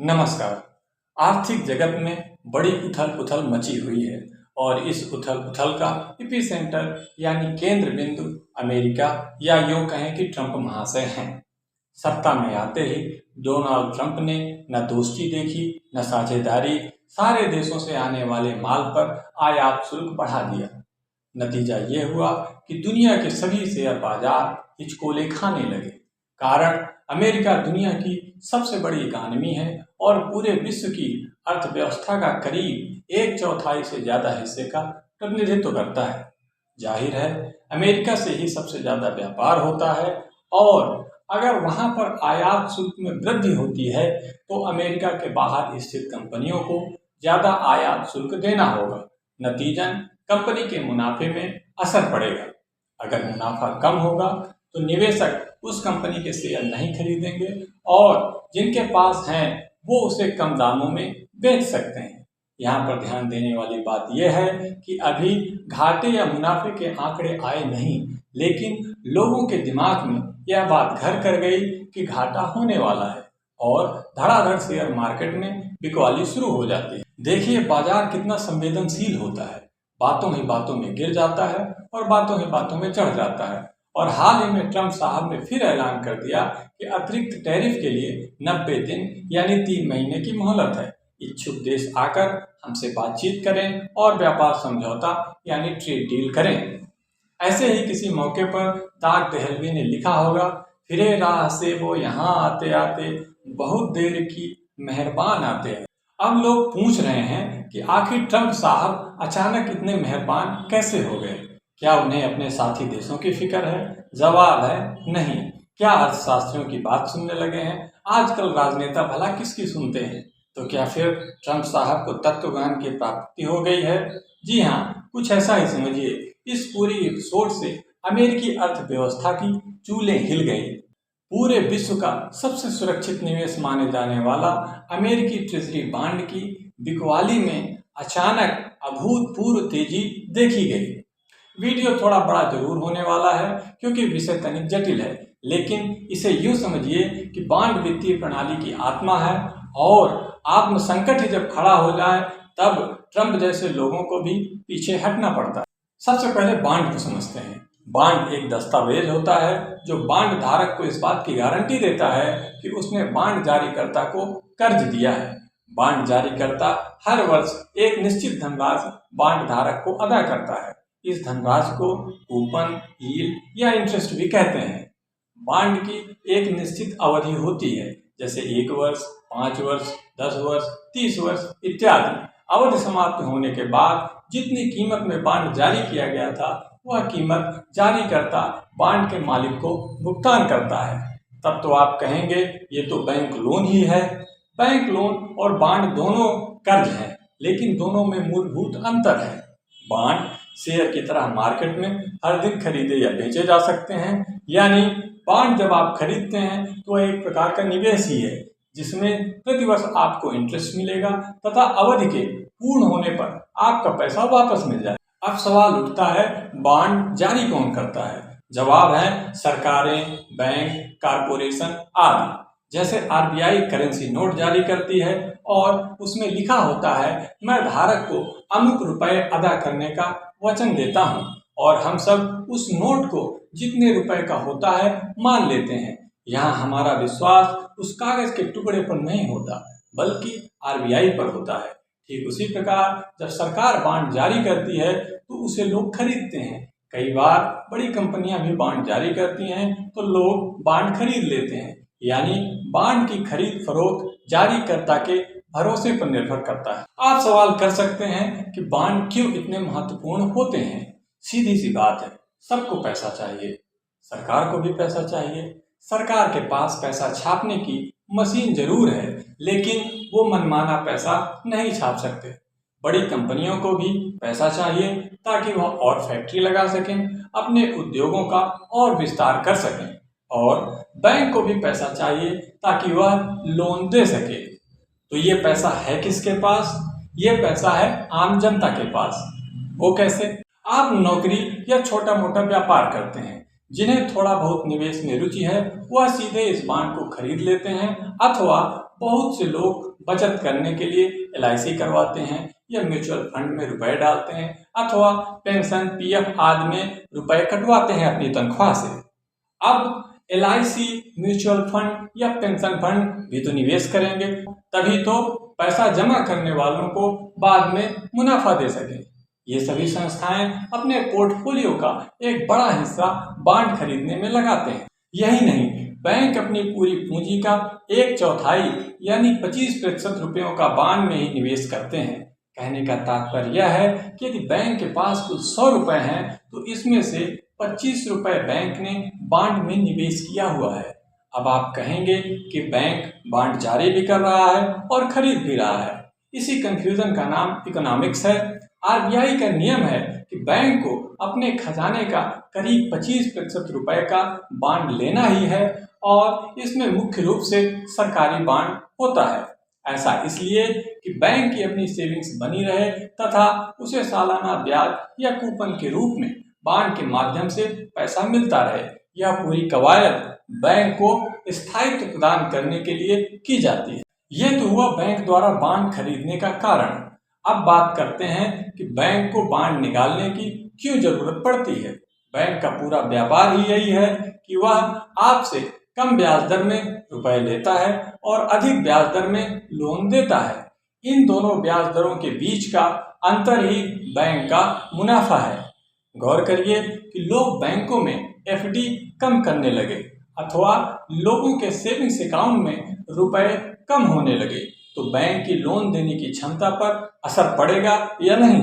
नमस्कार। आर्थिक जगत में बड़ी उथल-पुथल मची हुई है और इस उथल-पुथल का एपिसेंटर यानी केंद्र बिंदु अमेरिका या यूं कहें कि ट्रंप महाशय हैं। सत्ता में आते ही डोनाल्ड ट्रंप ने न दोस्ती देखी न साझेदारी, सारे देशों से आने वाले माल पर आयात शुल्क बढ़ा दिया। नतीजा ये हुआ कि दुनिया के सभी शेयर बाजार हिचकोले खाने लगे। कारण अमेरिका दुनिया की सबसे बड़ी इकानमी है और पूरे विश्व की अर्थव्यवस्था का करीब 1/4 से ज्यादा हिस्से का प्रतिनिधित्व करता है। जाहिर है अमेरिका से ही सबसे ज्यादा व्यापार होता है और अगर वहां पर आयात शुल्क में वृद्धि होती है तो अमेरिका के बाहर स्थित कंपनियों को ज्यादा आयात शुल्क देना होगा। नतीजन कंपनी के मुनाफे में असर पड़ेगा। अगर मुनाफा कम होगा तो निवेशक उस कंपनी के शेयर नहीं खरीदेंगे और जिनके पास हैं वो उसे कम दामों में बेच सकते हैं। यहाँ पर ध्यान देने वाली बात यह है कि अभी घाटे या मुनाफे के आंकड़े आए नहीं, लेकिन लोगों के दिमाग में यह बात घर कर गई कि घाटा होने वाला है और धड़ाधड़ शेयर मार्केट में बिकवाली शुरू हो जाती है। देखिए बाजार कितना संवेदनशील होता है, बातों ही बातों में गिर जाता है और बातों ही बातों में चढ़ जाता है। और हाल ही में ट्रंप साहब ने फिर ऐलान कर दिया कि अतिरिक्त टैरिफ के लिए 90 दिन यानी 3 महीने की मोहलत है। इच्छुक देश आकर हमसे बातचीत करें और व्यापार समझौता यानी ट्रेड डील करें। ऐसे ही किसी मौके पर ताक दहलवी ने लिखा होगा, फिरे राह से वो यहाँ आते आते बहुत देर की मेहरबान आते हैं। अब लोग पूछ रहे हैं कि आखिर ट्रंप साहब अचानक इतने मेहरबान कैसे हो गए? क्या उन्हें अपने साथी देशों की फिक्र है? जवाब है नहीं। क्या अर्थशास्त्रियों की बात सुनने लगे हैं? आजकल राजनेता भला किसकी सुनते हैं? तो क्या फिर ट्रंप साहब को तत्वज्ञान की प्राप्ति हो गई है? जी हाँ, कुछ ऐसा ही समझिए। इस पूरी एपिसोड से अमेरिकी अर्थव्यवस्था की चूलें हिल गई। पूरे विश्व का सबसे सुरक्षित निवेश माने जाने वाला अमेरिकी ट्रेजरी बांड की बिकवाली में अचानक अभूतपूर्व तेजी देखी गई। वीडियो थोड़ा बड़ा जरूर होने वाला है क्योंकि विषय तनिक जटिल है, लेकिन इसे यूं समझिए कि बांड वित्तीय प्रणाली की आत्मा है और आत्म संकट ही जब खड़ा हो जाए तब ट्रंप जैसे लोगों को भी पीछे हटना पड़ता है। सबसे पहले बांड को समझते हैं। बांड एक दस्तावेज होता है जो बांड धारक को इस बात की गारंटी देता है कि उसने बांड जारीकर्ता को कर्ज दिया है। बांड जारीकर्ता हर वर्ष एक निश्चित धनराशि बांड धारक को अदा करता है। इस धनराशि को कूपन, यील्ड या इंटरेस्ट भी कहते हैं। बांड की एक निश्चित अवधि होती है, जैसे 1 वर्ष, 5 वर्ष, 10 वर्ष, 30 वर्ष इत्यादि। अवधि समाप्त होने के बाद जितनी कीमत में बांड जारी किया गया था वह कीमत जारीकर्ता बांड के मालिक को भुगतान करता है। तब तो आप कहेंगे ये तो बैंक लोन ही है। बैंक लोन और बांड दोनों कर्ज हैं, लेकिन दोनों में मूलभूत अंतर है। बांड शेयर की तरह मार्केट में हर दिन खरीदे या बेचे जा सकते हैं, यानी बांड जब आप खरीदते हैं तो एक प्रकार का निवेश ही है जिसमें प्रतिवर्ष आपको इंटरेस्ट मिलेगा तथा अवधि के पूर्ण होने पर आपका पैसा वापस मिल जाए। अब सवाल उठता है बांड जारी कौन करता है? जवाब है सरकारें, बैंक, कारपोरेशन आदि। जैसे आरबीआई करेंसी नोट जारी करती है और उसमें लिखा होता है मैं धारक को अमुक रुपए अदा करने का वचन देता हूँ, और हम सब उस नोट को जितने रुपए का होता है मान लेते हैं। यहाँ हमारा विश्वास उस कागज के टुकड़े पर नहीं होता बल्कि आरबीआई पर होता है। ठीक उसी प्रकार जब सरकार बांड जारी करती है तो उसे लोग खरीदते हैं। कई बार बड़ी कंपनियां भी बांड जारी करती हैं तो लोग बांड खरीद लेते हैं, यानी बांड की खरीद फरोख्त जारीकर्ता के भरोसे पर निर्भर करता है। आप सवाल कर सकते हैं कि बांड क्यों इतने महत्वपूर्ण होते हैं? सीधी सी बात है, सबको पैसा चाहिए, सरकार को भी पैसा चाहिए। सरकार के पास पैसा छापने की मशीन जरूर है, लेकिन वो मनमाना पैसा नहीं छाप सकते। बड़ी कंपनियों को भी पैसा चाहिए ताकि वह और फैक्ट्री लगा सकें, अपने उद्योगों का और विस्तार कर सकें, और बैंक को भी पैसा चाहिए ताकि वह लोन दे सके। तो ये पैसा है किसके पास? ये पैसा है आम जनता के पास। वो कैसे? आप नौकरी या छोटा मोटा व्यापार करते हैं, जिन्हें थोड़ा बहुत निवेश में रुचि है वह सीधे इस बांड को खरीद लेते हैं अथवा बहुत से लोग बचत करने के लिए LIC करवाते हैं या म्यूचुअल फंड में रुपए डालते हैं अथवा पेंशन PF आदि में रुपए कटवाते हैं अपनी तनख्वाह से। अब LIC, म्यूचुअल फंड या पेंशन फंड भी तो निवेश करेंगे, तभी तो पैसा जमा करने वालों को बाद में मुनाफा दे सके। ये सभी संस्थाएं अपने पोर्टफोलियो का एक बड़ा हिस्सा बॉन्ड खरीदने में लगाते हैं। यही नहीं, बैंक अपनी पूरी पूंजी का 1/4 यानी 25% रुपयों का बॉन्ड में ही निवेश करते हैं। कहने का तात्पर्य यह है कि यदि बैंक के पास कुल 100 रुपए हैं तो इसमें से 25 रुपए बैंक ने बॉन्ड में निवेश किया हुआ है। अब आप कहेंगे कि बैंक बॉन्ड जारी भी कर रहा है और खरीद भी रहा है। इसी कंफ्यूजन का नाम इकोनॉमिक्स है। RBI का नियम है कि बैंक को अपने खजाने का करीब 25% रुपए का बॉन्ड लेना ही है और इसमें मुख्य रूप से सरकारी बॉन्ड होता है। ऐसा इसलिए कि बैंक की अपनी सेविंग्स बनी रहे तथा उसे सालाना ब्याज या कूपन के रूप में बॉन्ड के माध्यम से पैसा मिलता रहे। यह पूरी कवायद बैंक को स्थायित्व प्रदान करने के लिए की जाती है। यह तो हुआ बैंक द्वारा बॉन्ड खरीदने का कारण। अब बात करते हैं कि बैंक को बॉन्ड निकालने की क्यों जरूरत पड़ती है। बैंक का पूरा व्यापार ही यही है कि वह आपसे कम ब्याज दर में रुपए लेता है और अधिक ब्याज दर में लोन देता है। इन दोनों ब्याज दरों के बीच का अंतर ही बैंक का मुनाफा है। गौर करिए कि लोग बैंकों में FD कम करने लगे अथवा लोगों के सेविंग्स अकाउंट में रुपए कम होने लगे तो बैंक की लोन देने की क्षमता पर असर पड़ेगा या नहीं।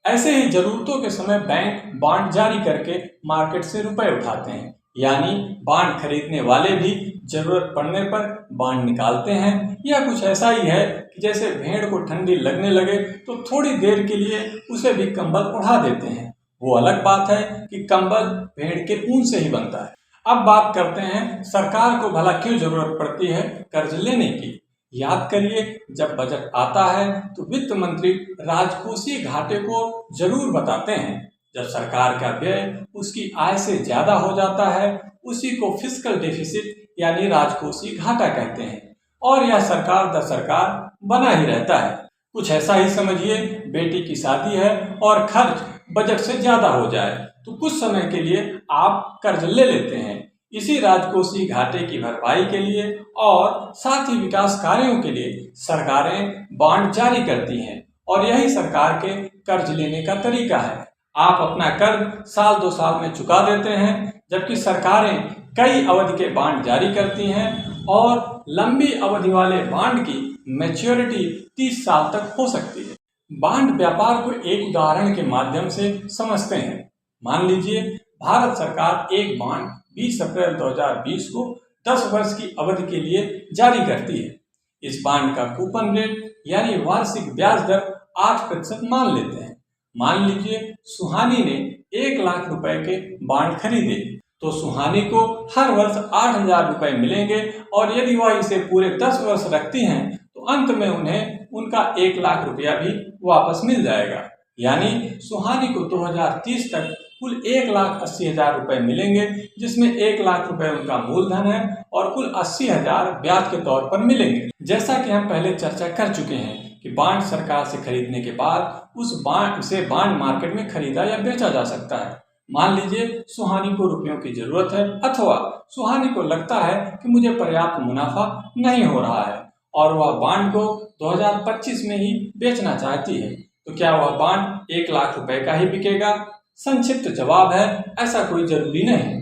ऐसे ही जरूरतों के समय बैंक बॉन्ड जारी करके मार्केट से रुपए उठाते हैं, यानी बॉन्ड खरीदने वाले भी जरूरत पड़ने पर बॉन्ड निकालते हैं। यह कुछ ऐसा ही है कि जैसे भेड़ को ठंडी लगने लगे तो थोड़ी देर के लिए उसे भी कंबल उड़ा देते हैं। वो अलग बात है कि कंबल भेड़ के ऊन से ही बनता है। अब बात करते हैं सरकार को भला क्यों जरूरत पड़ती है कर्ज लेने की। याद करिए, जब बजट आता है तो वित्त मंत्री राजकोषीय घाटे को जरूर बताते हैं। जब सरकार का व्यय उसकी आय से ज्यादा हो जाता है उसी को फिस्कल डेफिसिट यानी राजकोषीय घाटा कहते हैं और यह सरकार दर सरकार बना ही रहता है। कुछ ऐसा ही समझिए, बेटी की शादी है और खर्च बजट से ज्यादा हो जाए तो कुछ समय के लिए आप कर्ज ले लेते हैं इसी राजकोषीय घाटे की भरपाई के लिए और साथ ही विकास कार्यों के लिए सरकारें बॉन्ड जारी करती हैं और यही सरकार के कर्ज लेने का तरीका है। आप अपना कर्ज साल 2 साल में चुका देते हैं, जबकि सरकारें कई अवधि के बॉन्ड जारी करती हैं और लंबी अवधि वाले बॉन्ड की मैच्योरिटी 30 साल तक हो सकती है। बॉन्ड व्यापार को एक उदाहरण के माध्यम से समझते हैं। मान लीजिए भारत सरकार एक बॉन्ड 20 अप्रैल 2020 को 10 वर्ष की अवधि के लिए जारी करती है। इस बॉन्ड का कूपन रेट यानी वार्षिक ब्याज दर 8% मान लेते हैं। मान लीजिए सुहानी ने 1 लाख रुपए के बॉन्ड खरीदे तो सुहानी को हर वर्ष 8,000 रुपए मिलेंगे और यदि वह इसे पूरे 10 वर्ष रखती हैं तो अंत में उन्हें उनका 1 लाख रुपया भी वापस मिल जाएगा। यानी सुहानी को 2030 तक कुल 1,80,000 रुपए मिलेंगे, जिसमें 1 लाख रुपए उनका मूलधन है और कुल 80,000 ब्याज के तौर पर मिलेंगे। जैसा कि हम पहले चर्चा कर चुके हैं कि बॉन्ड सरकार से खरीदने के बाद उसे बॉन्ड मार्केट में खरीदा या बेचा जा सकता है। मान लीजिए सुहानी को रुपयों की जरूरत है अथवा सुहानी को लगता है कि मुझे पर्याप्त मुनाफा नहीं हो रहा है और वह बॉन्ड को 2025 में ही बेचना चाहती है, तो क्या वह बॉन्ड 1 लाख रुपए का ही बिकेगा? संक्षिप्त जवाब है, ऐसा कोई जरूरी नहीं।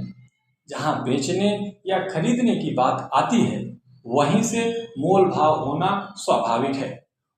जहां बेचने या खरीदने की बात आती है वहीं से मोल भाव होना स्वाभाविक है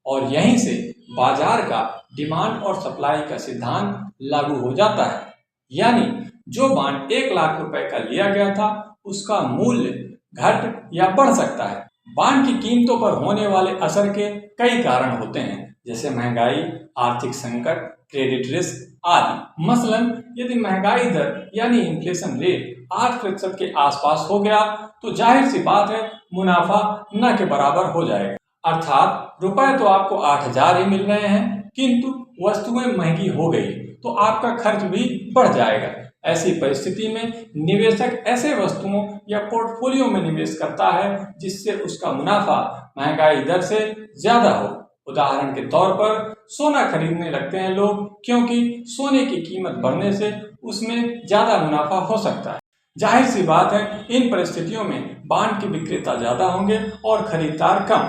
और यहीं से बाजार का डिमांड और सप्लाई का सिद्धांत लागू हो जाता है। यानी जो बॉन्ड 1 लाख रुपए का लिया गया था उसका मूल्य घट या बढ़ सकता है। बॉन्ड की कीमतों पर होने वाले असर के कई कारण होते हैं, जैसे महंगाई, आर्थिक संकट, क्रेडिट रिस्क आदि। मसलन यदि महंगाई दर यानी इन्फ्लेशन रेट 8% के आसपास हो गया तो जाहिर सी बात है मुनाफा न के बराबर हो जाएगा। अर्थात रुपए तो आपको 8,000 ही मिल रहे हैं किंतु वस्तुएं महंगी हो गई तो आपका खर्च भी बढ़ जाएगा। ऐसी परिस्थिति में निवेशक ऐसे वस्तुओं या पोर्टफोलियो में निवेश करता है जिससे उसका मुनाफा महंगाई दर से ज्यादा हो। उदाहरण के तौर पर सोना खरीदने लगते हैं लोग, क्योंकि सोने की कीमत बढ़ने से उसमें ज्यादा मुनाफा हो सकता है। जाहिर सी बात है, इन परिस्थितियों में बॉन्ड के विक्रेता ज्यादा होंगे और खरीदार कम।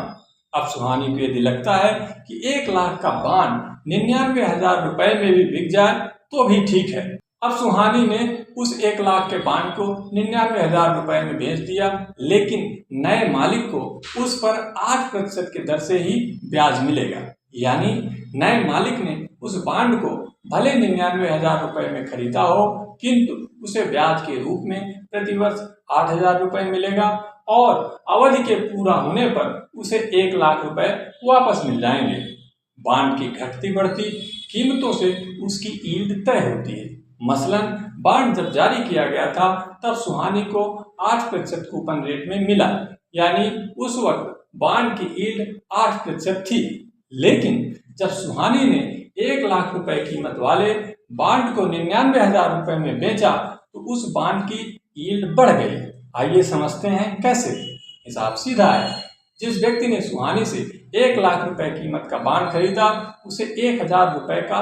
अब सुहानी को यदि लगता है कि 1 लाख का बॉन्ड 99,000 रुपए में भी बिक जाए तो भी ठीक है। अब सुहानी ने उस 1 लाख के बॉन्ड को 99,000 रुपए में बेच दिया, लेकिन नए मालिक को उस पर 8% की दर से ही ब्याज मिलेगा। यानी नए मालिक ने उस बॉन्ड को भले 99,000 रुपए में खरीदा हो, किंतु उसे ब्याज के रूप में प्रतिवर्ष 8,000 रुपए मिलेगा और अवधि के पूरा होने पर उसे 1 लाख रुपए वापस मिल जाएंगे। बॉन्ड की घटती बढ़ती कीमतों से उसकी यील्ड तय होती है। मसलन बॉन्ड जब जारी किया गया था तब सुहानी को 8% कूपन रेट में मिला, यानी उस वक्त बॉन्ड की यील्ड 8% थी। लेकिन जब सुहानी ने 1 लाख रुपए कीमत वाले बॉन्ड को 99,000 रुपए में बेचा तो उस बॉन्ड की यील्ड बढ़ गई। आइए समझते हैं कैसे। हिसाब सीधा है। जिस व्यक्ति ने सुहानी से 1 लाख रुपए कीमत का बॉन्ड खरीदा, उसे 1,000 रुपए का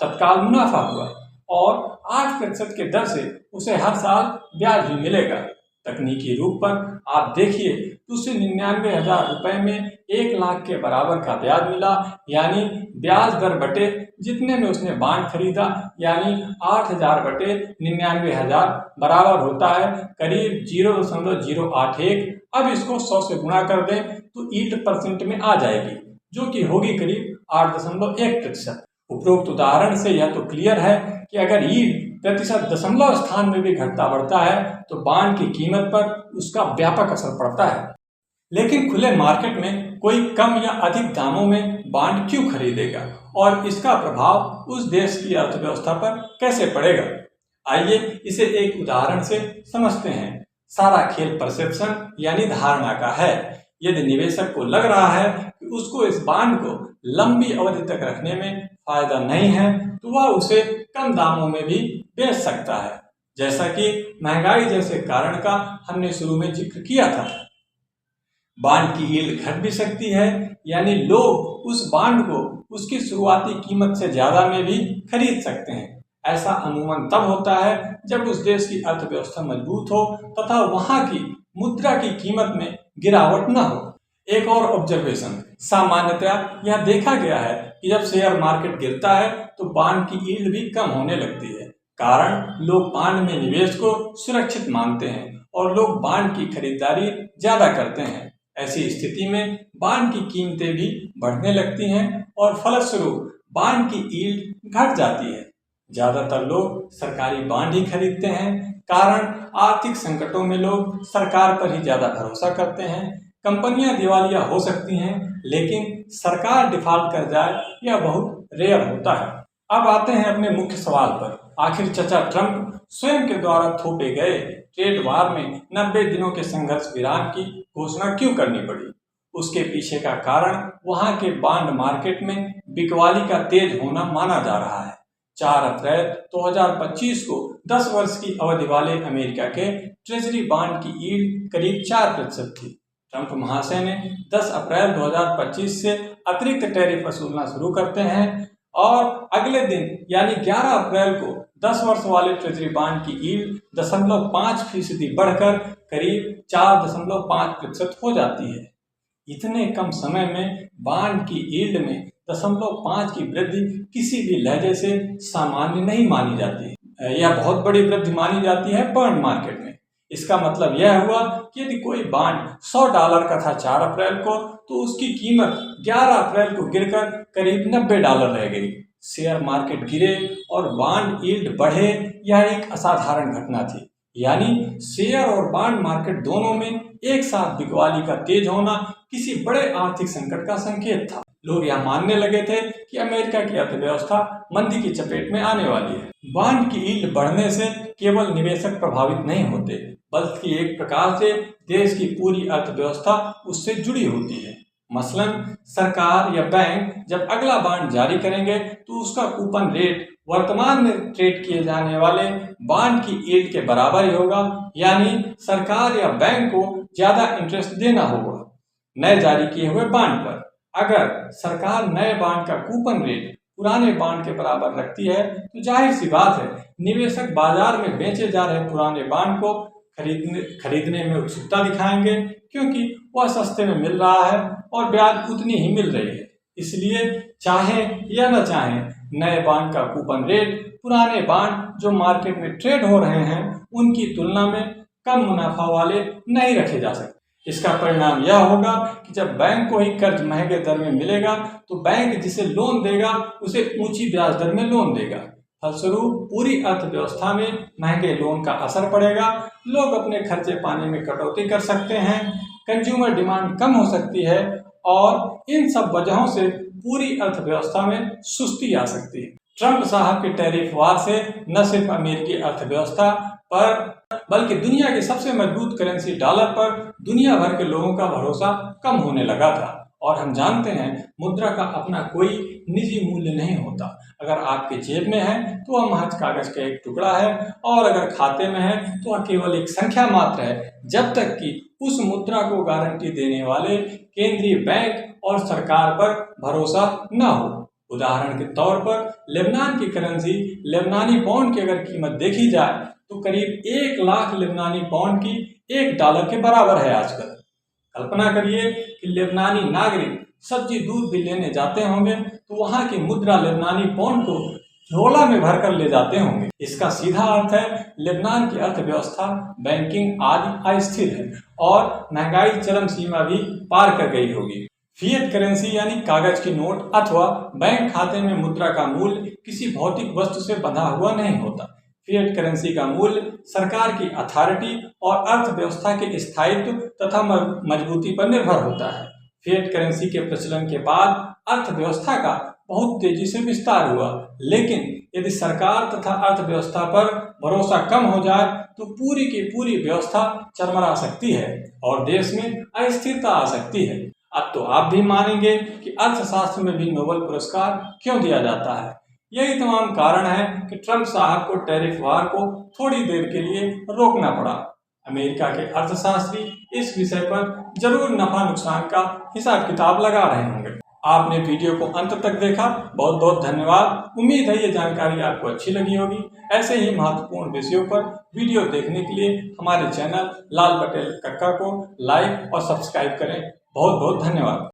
तत्काल मुनाफा हुआ और 8% के दर से उसे हर साल ब्याज भी मिलेगा। तकनीकी रूप पर आप देखिए तो उसे 99,000 रुपए में 1 लाख के बराबर का ब्याज मिला, यानी ब्याज दर बटे जितने में उसने बॉन्ड खरीदा, यानी 8,000 बटे 99,000 बराबर होता है करीब 0.081। अब इसको 100 से गुणा कर दें तो यील्ड परसेंट में आ जाएगी, जो कि होगी करीब 8.1%। उपरोक्त उदाहरण से यह तो क्लियर है कि अगर यील्ड प्रतिशत दशमलव स्थान में भी घटता बढ़ता है तो बॉन्ड की कीमत पर उसका व्यापक असर पड़ता है। लेकिन खुले मार्केट में कोई कम या अधिक दामों में बॉन्ड क्यों खरीदेगा और इसका प्रभाव उस देश की अर्थव्यवस्था पर कैसे पड़ेगा? आइए इसे एक उदाहरण से समझते हैं। सारा खेल परसेप्शन यानी धारणा का है। यदि निवेशक को लग रहा है कि उसको इस बॉन्ड को लंबी अवधि तक रखने में फायदा नहीं है तो वह उसे कम दामों में भी बेच सकता है, जैसा कि महंगाई जैसे कारण का हमने शुरू में जिक्र किया था। बॉन्ड की यील्ड घट भी सकती है, यानी लोग उस बॉन्ड को उसकी शुरुआती कीमत से ज्यादा में भी खरीद सकते हैं। ऐसा अमूमन तब होता है जब उस देश की अर्थव्यवस्था मजबूत हो तथा वहां की मुद्रा की कीमत में गिरावट न हो। एक और ऑब्जर्वेशन, सामान्यतः यह देखा गया है कि जब शेयर मार्केट गिरता है तो बॉन्ड की यील्ड भी कम होने लगती है। कारण लोग बॉन्ड में निवेश को सुरक्षित मानते हैं और लोग बॉन्ड की खरीदारी ज्यादा करते हैं। ऐसी स्थिति में बॉन्ड की कीमतें भी बढ़ने लगती हैं और फलस्वरूप बॉन्ड की यील्ड घट जाती है। ज्यादातर लोग सरकारी बॉन्ड ही खरीदते हैं, कारण आर्थिक संकटों में लोग सरकार पर ही ज्यादा भरोसा करते हैं। कंपनियां दिवालिया हो सकती हैं, लेकिन सरकार डिफॉल्ट कर जाए यह बहुत रेयर होता है। अब आते हैं अपने मुख्य सवाल पर। आखिर चचा ट्रंप स्वयं के द्वारा थोपे गए ट्रेड वार में 90 दिनों के संघर्ष विराम की घोषणा क्यों करनी पड़ी? उसके पीछे का कारण वहां के बॉन्ड मार्केट में बिकवाली का तेज होना माना जा रहा है। 4 अप्रैल 2025 को 10 वर्ष की अवधि वाले अमेरिका के ट्रेजरी बॉन्ड की यील्ड करीब 4% थी। ट्रंप महाशय ने 10 अप्रैल 2025 से अतिरिक्त टैरिफ वसूलना शुरू करते हैं और अगले दिन यानी 11 अप्रैल को 10 वर्ष वाले ट्रेजरी बॉन्ड की यील्ड 0.5% बढ़कर करीब 4.5% हो जाती है। इतने कम समय में बॉन्ड की यील्ड में 0.5 की वृद्धि किसी भी लहजे से सामान्य नहीं मानी जाती। यह बहुत बड़ी वृद्धि मानी जाती है बॉन्ड मार्केट में। इसका मतलब यह हुआ कि यदि कोई बॉन्ड $100 का था 4 अप्रैल को, तो उसकी कीमत 11 अप्रैल को गिरकर करीब $90 रह गई। शेयर मार्केट गिरे और बॉन्ड यील्ड बढ़े, यह एक असाधारण घटना थी। यानी शेयर और बॉन्ड मार्केट दोनों में एक साथ बिकवाली का तेज होना किसी बड़े आर्थिक संकट का संकेत था। लोग यह मानने लगे थे कि अमेरिका की अर्थव्यवस्था मंदी की चपेट में आने वाली है। बॉन्ड की यील्ड बढ़ने से केवल निवेशक प्रभावित नहीं होते, बल्कि एक प्रकार से देश की पूरी अर्थव्यवस्था उससे जुड़ी होती है। मसलन सरकार या बैंक जब अगला बॉन्ड जारी करेंगे तो उसका कूपन रेट वर्तमान में ट्रेड किए जाने वाले बॉन्ड की यील्ड के बराबर ही होगा, यानी सरकार या बैंक को ज्यादा इंटरेस्ट देना होगा। नए जारी किए हुए बॉन्ड पर। अगर सरकार नए बॉन्ड का कूपन रेट पुराने बॉन्ड के बराबर रखती है तो जाहिर सी बात है निवेशक बाजार में बेचे जा रहे पुराने बॉन्ड को खरीदने में उत्सुकता दिखाएंगे, क्योंकि वह सस्ते में मिल रहा है और ब्याज उतनी ही मिल रही है। इसलिए चाहे या न चाहे नए बॉन्ड का कूपन रेट पुराने बॉन्ड जो मार्केट में ट्रेड हो रहे हैं उनकी तुलना में कम मुनाफा वाले नहीं रखे जा सकते। इसका परिणाम यह होगा कि जब बैंक को ही कर्ज महंगे दर में मिलेगा तो बैंक जिसे लोन देगा उसे ऊंची ब्याज दर में लोन देगा। फलस्वरूप पूरी अर्थव्यवस्था में महंगे लोन का असर पड़ेगा। लोग अपने खर्चे पानी में कटौती कर सकते हैं, कंज्यूमर डिमांड कम हो सकती है और इन सब वजहों से पूरी अर्थव्यवस्था में सुस्ती आ सकती है। ट्रंप साहब के टैरिफ वार से न सिर्फ अमेरिकी अर्थव्यवस्था पर बल्कि दुनिया की सबसे मजबूत करेंसी डॉलर पर दुनिया भर के लोगों का भरोसा कम होने लगा था। और हम जानते हैं मुद्रा का अपना कोई निजी मूल्य नहीं होता। अगर आपके जेब में है तो वह महज कागज का एक टुकड़ा है और अगर खाते में है तो वह केवल एक संख्या मात्र है, जब तक कि उस मुद्रा को गारंटी देने वाले केंद्रीय बैंक और सरकार पर भरोसा न हो। उदाहरण के तौर पर लेबनान की करेंसी लेबनानी पाउंड की अगर कीमत देखी जाए तो करीब 1 लाख लेबनानी पाउंड की $1 के बराबर है आजकल। कल्पना करिए कि लेबनानी नागरिक सब्जी दूध भी लेने जाते होंगे तो वहां की मुद्रा लेबनानी पाउंड को झोला में भरकर ले जाते होंगे। इसका सीधा अर्थ है लेबनान की अर्थव्यवस्था, बैंकिंग आदि अस्थिर है और महंगाई चरम सीमा भी पार कर गई होगी। फिएट करेंसी यानी कागज की नोट अथवा बैंक खाते में मुद्रा का मूल्य किसी भौतिक वस्तु से बंधा हुआ नहीं होता। फिएट करेंसी का मूल्य सरकार की अथॉरिटी और अर्थव्यवस्था के स्थायित्व तथा मजबूती पर निर्भर होता है। फिएट करेंसी के प्रचलन के बाद अर्थव्यवस्था का बहुत तेजी से विस्तार हुआ, लेकिन यदि सरकार तथा अर्थव्यवस्था पर भरोसा कम हो जाए तो पूरी की पूरी व्यवस्था चरमरा सकती है और देश में अस्थिरता आ सकती है। अब तो आप भी मानेंगे कि अर्थशास्त्र में भी नोबेल पुरस्कार क्यों दिया जाता है। यही तमाम कारण है कि ट्रंप साहब को टैरिफ वार को थोड़ी देर के लिए रोकना पड़ा। अमेरिका के अर्थशास्त्री इस विषय पर जरूर नफा नुकसान का हिसाब किताब लगा रहे होंगे। आपने वीडियो को अंत तक देखा, बहुत बहुत धन्यवाद। उम्मीद है ये जानकारी आपको अच्छी लगी होगी। ऐसे ही महत्वपूर्ण विषयों पर वीडियो देखने के लिए हमारे चैनल लाल पटेल कक्का को लाइक और सब्सक्राइब करें। बहुत बहुत धन्यवाद।